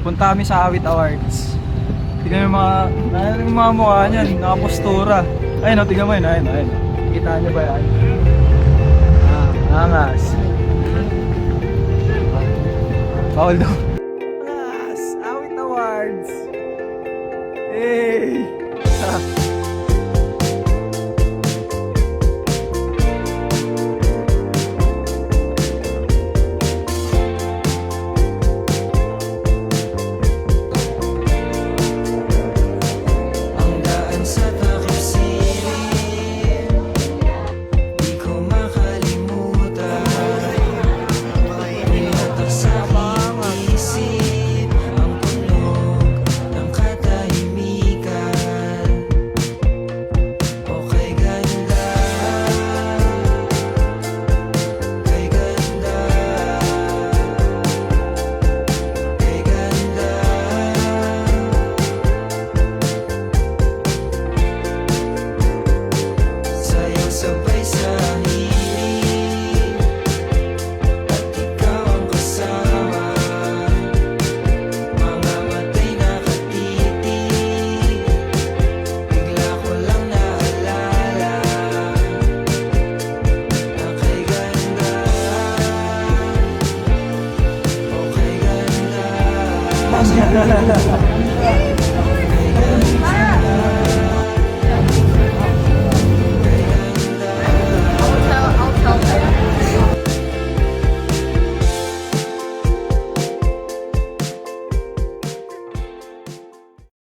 Punta kami sa Awit Awards. Tignan yung mga mukha niyan, nakapostura. Ayun o, tignan mo yun, ayun. Kita niyo ba yan? Angas. Bawal daw. Angas! Awit Awards! Hey!